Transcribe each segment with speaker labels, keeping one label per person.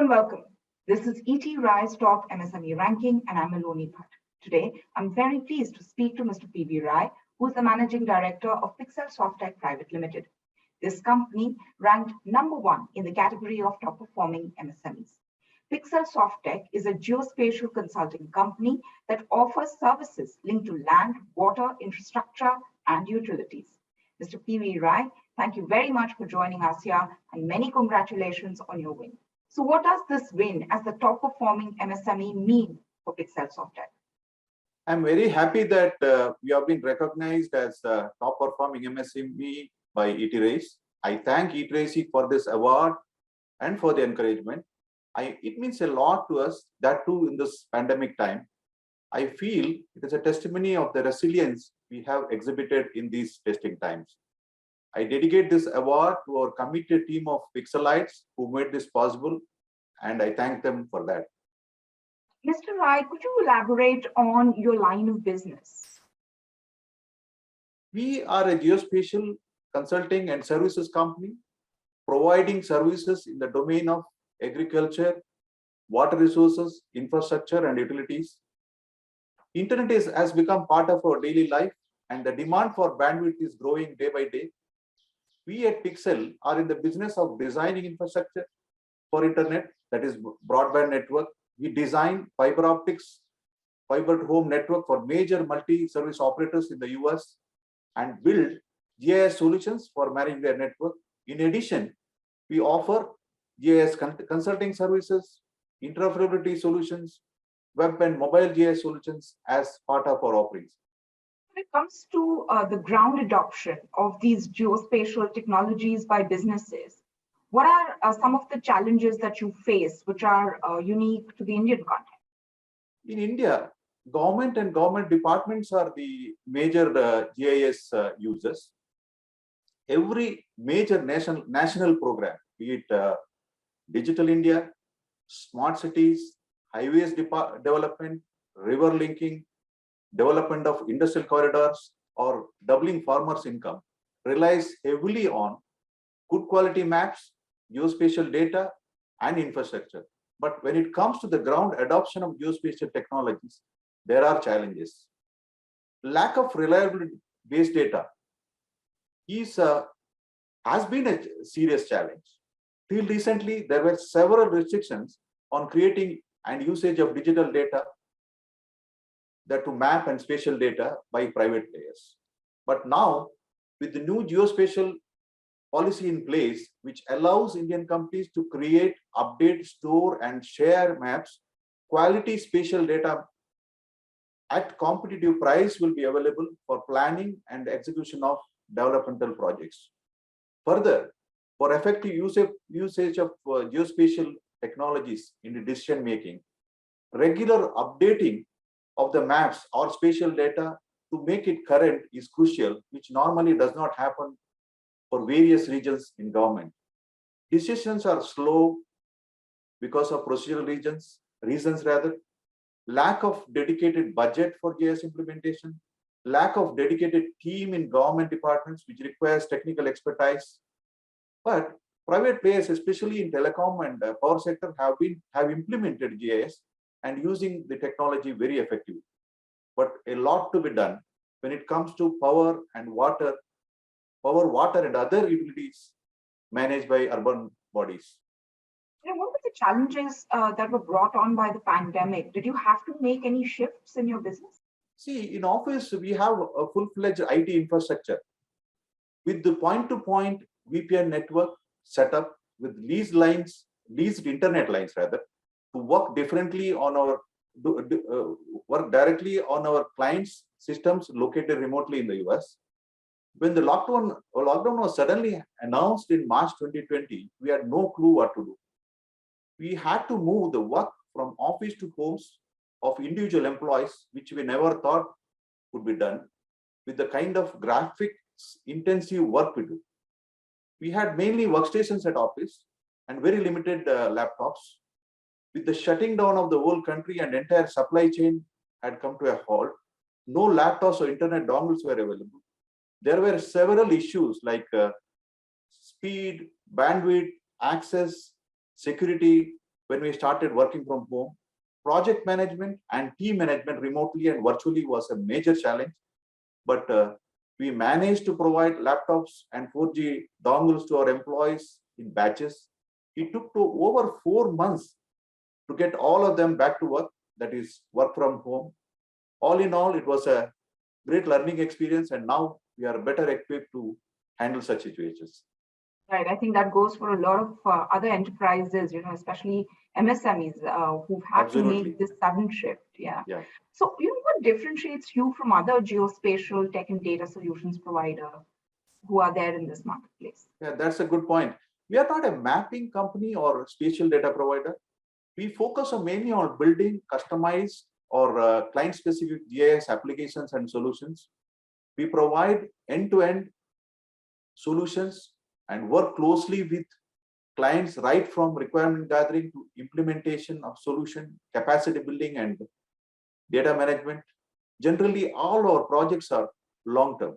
Speaker 1: and welcome. This is ETRise Top MSME Ranking, and I'm Aloni Bhatt. Today, I'm very pleased to speak to Mr. P V Rai, who is the Managing Director of Pixel Softek Pvt Ltd. This company ranked #1 in the category of top performing MSMEs. Pixel Softek is a geospatial consulting company that offers services linked to land, water, infrastructure, and utilities. Mr. P V Rai, thank you very much for joining us here, and many congratulations on your win. So what does this win as the top performing MSME mean for Pixel Softek?
Speaker 2: I'm very happy that we have been recognized as top performing MSME by ETRise. I thank ETRise for this award and for the encouragement. It means a lot to us, that too in this pandemic time. I feel it is a testimony of the resilience we have exhibited in these testing times. I dedicate this award to our committed team of Pixelites who made this possible, and I thank them for that.
Speaker 1: Mr. Rai, could you elaborate on your line of business?
Speaker 2: We are a geospatial consulting and services company providing services in the domain of agriculture, water resources, infrastructure, and utilities. Internet has become part of our daily life, and the demand for bandwidth is growing day by day. We at Pixel are in the business of designing infrastructure for internet, that is broadband network. We design fiber optics, fiber to home network for major multi-service operators in the US and build GIS solutions for managing their network. In addition, we offer GIS consulting services, interoperability solutions, web and mobile GIS solutions as part of our offerings.
Speaker 1: When it comes to the ground adoption of these geospatial technologies by businesses, what are some of the challenges that you face which are unique to the Indian context?
Speaker 2: In India, government and government departments are the major GIS users. Every major national program, be it Digital India, smart cities, highways development, river linking, development of industrial corridors, or doubling farmers' income, relies heavily on good quality maps, geospatial data, and infrastructure. But when it comes to the ground adoption of geospatial technologies, there are challenges. Lack of reliable base data has been a serious challenge. Till recently, there were several restrictions on creating and usage of digital data, that to map and spatial data by private players. But now, with the new geospatial policy in place, which allows Indian companies to create, update, store, and share maps, quality spatial data at competitive price will be available for planning and execution of developmental projects. Further, for effective usage of geospatial technologies in the decision making, regular updating of the maps or spatial data to make it current is crucial, which normally does not happen for various regions in government. Decisions are slow because of procedural reasons, lack of dedicated budget for GIS implementation, lack of dedicated team in government departments, which requires technical expertise. But private players, especially in telecom and power sector, have implemented GIS and using the technology very effectively. But a lot to be done when it comes to power, water, and other utilities managed by urban bodies.
Speaker 1: What were the challenges that were brought on by the pandemic? Did you have to make any shifts in your business?
Speaker 2: See, in office, we have a full-fledged IT infrastructure with the point-to-point VPN network set up with leased internet lines to work differently on our work directly on our clients' systems located remotely in the US. When the lockdown was suddenly announced in March 2020, we had no clue what to do. We had to move the work from office to homes of individual employees, which we never thought would be done, with the kind of graphics intensive work we do. We had mainly workstations at office and very limited laptops. With the shutting down of the whole country and entire supply chain had come to a halt, no laptops or internet dongles were available. There were several issues like speed, bandwidth, access, security, when we started working from home. Project management and team management remotely and virtually was a major challenge, but we managed to provide laptops and 4G dongles to our employees in batches. It took to over 4 months to get all of them back to work, that is work from home. All in all, it was a great learning experience, and now we are better equipped to handle such situations.
Speaker 1: Right. I think that goes for a lot of other enterprises, especially MSMEs who've had to make this sudden shift. Yeah. So, what differentiates you from other geospatial tech and data solutions providers who are there in this marketplace?
Speaker 2: Yeah, that's a good point. We are not a mapping company or spatial data provider. We focus mainly on building customized or client-specific GIS applications and solutions. We provide end-to-end solutions and work closely with clients right from requirement gathering to implementation of solution, capacity building, and data management. Generally, all our projects are long-term.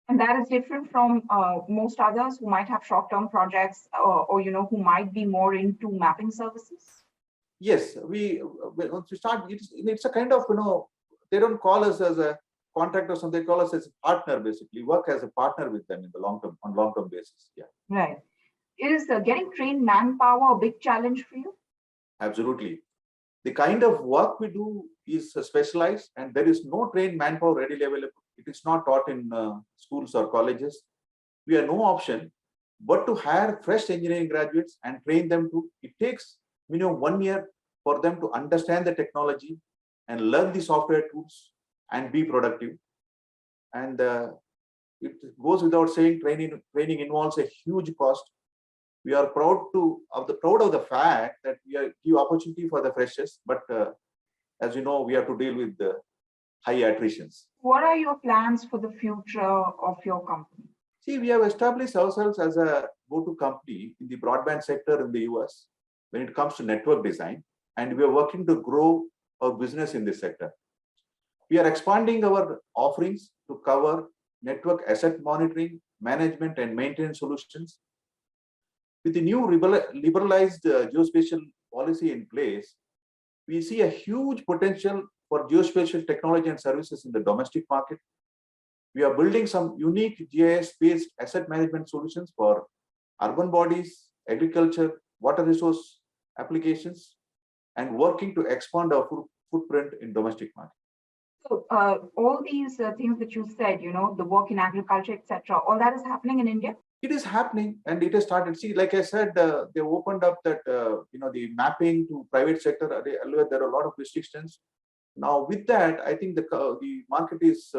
Speaker 1: And that is different from most others who might have short-term projects or who might be more into mapping services?
Speaker 2: Yes, once we start, it's a kind of, they don't call us as a contractor, so they call us as a partner, basically, work as a partner with them in the long-term, on long-term basis. Yeah.
Speaker 1: Right. Is getting trained manpower a big challenge for you?
Speaker 2: Absolutely. The kind of work we do is specialized, and there is no trained manpower readily available. It is not taught in schools or colleges. We have no option but to hire fresh engineering graduates and train them to. It takes minimum 1 year for them to understand the technology and learn the software tools and be productive. And it goes without saying, training involves a huge cost. We are proud of the fact that we give opportunity for the freshers, but as you know, we have to deal with the high attritions.
Speaker 1: What are your plans for the future of your company?
Speaker 2: See, we have established ourselves as a go-to company in the broadband sector in the US when it comes to network design, and we are working to grow our business in this sector. We are expanding our offerings to cover network asset monitoring, management, and maintenance solutions. With the new liberalized geospatial policy in place, we see a huge potential for geospatial technology and services in the domestic market. We are building some unique GIS-based asset management solutions for urban bodies, agriculture, water resource applications, and working to expand our footprint in domestic market.
Speaker 1: So all these things that you said, the work in agriculture, etc., all that is happening in India?
Speaker 2: It is happening, and it has started. See, like I said, they opened up that, the mapping to private sector. Earlier, there are a lot of restrictions. Now, with that, I think the market is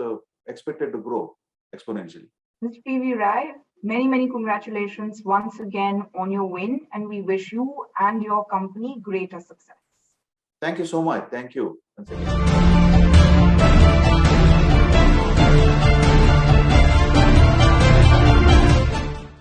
Speaker 2: expected to grow exponentially.
Speaker 1: Mr. P V Rai, many, many congratulations once again on your win, and we wish you and your company greater success.
Speaker 2: Thank you so much. Thank you once again.